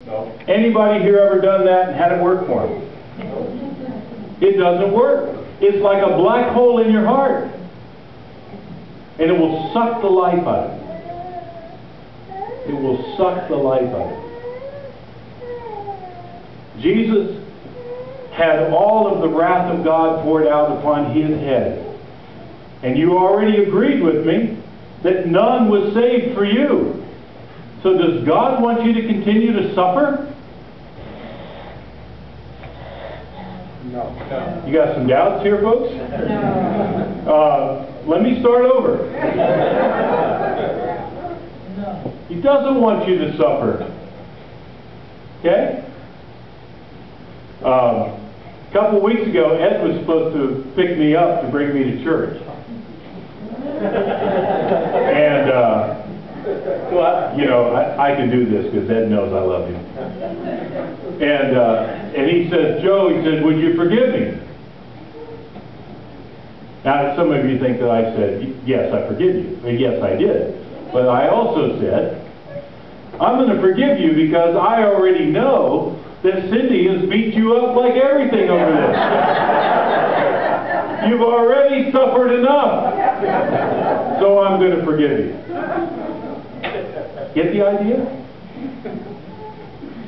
No. Anybody here ever done that and had it work for them? It doesn't work. It's like a black hole in your heart. And it will suck the life out of you. It will suck the life out of you. Jesus had all of the wrath of God poured out upon his head. And you already agreed with me that none was saved for you. So does God want you to continue to suffer? No. You got some doubts here, folks? Let me start over. He doesn't want you to suffer. Okay? A couple weeks ago, Ed was supposed to pick me up to bring me to church. And, you know, I can do this because Ed knows I love him. And he says, Joe, he said, would you forgive me? Now, some of you think that I said, yes, I forgive you. Well, yes, I did. But I also said, I'm going to forgive you because I already know that Cindy has beat you up like everything over this. You've already suffered enough. So I'm going to forgive you. Get the idea?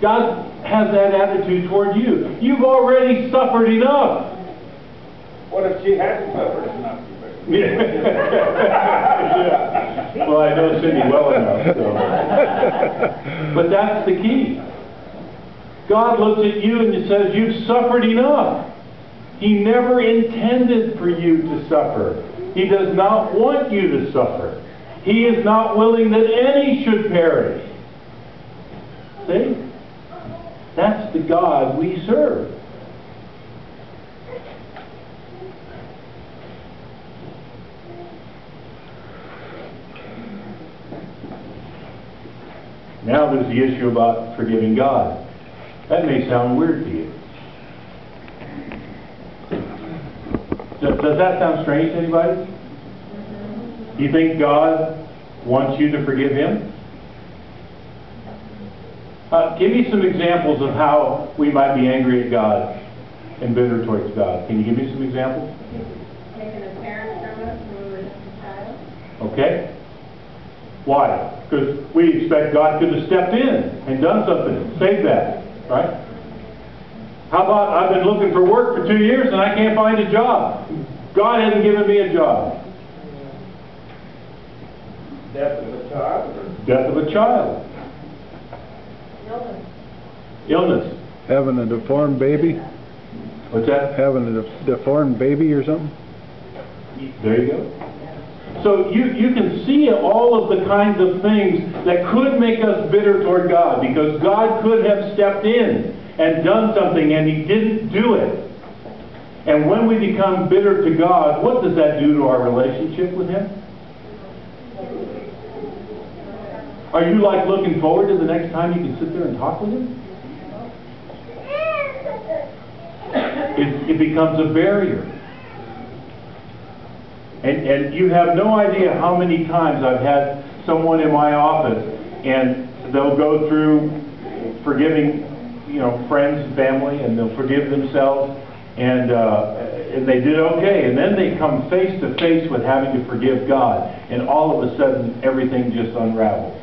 God has that attitude toward you. You've already suffered enough. What if she hadn't suffered enough? Yeah. Well, I know Cindy well enough. So. But that's the key. God looks at you and says, you've suffered enough. He never intended for you to suffer. He does not want you to suffer. He is not willing that any should perish. See? That's the God we serve. Now there's the issue about forgiving God. That may sound weird to you. Does that sound strange to anybody? Do you think God wants you to forgive him? Give me some examples of how we might be angry at God and bitter towards God. Can you give me some examples? Taking a parent from us when we were just a child. Okay. Why? Because we expect God could have stepped in and done something, saved that, right? How about I've been looking for work for 2 years and I can't find a job. God hasn't given me a job. Death of a child? Death of a child. Illness. Illness. Having a deformed baby? What's that? Having a deformed baby or something? There you go. So you can see all of the kinds of things that could make us bitter toward God, because God could have stepped in and done something and he didn't do it. And when we become bitter to God, what does that do to our relationship with him? Are you like looking forward to the next time you can sit there and talk with him? It becomes a barrier. And you have no idea how many times I've had someone in my office and they'll go through forgiving, friends and family, and they'll forgive themselves, and they did okay, and then they come face to face with having to forgive God, and all of a sudden everything just unravels.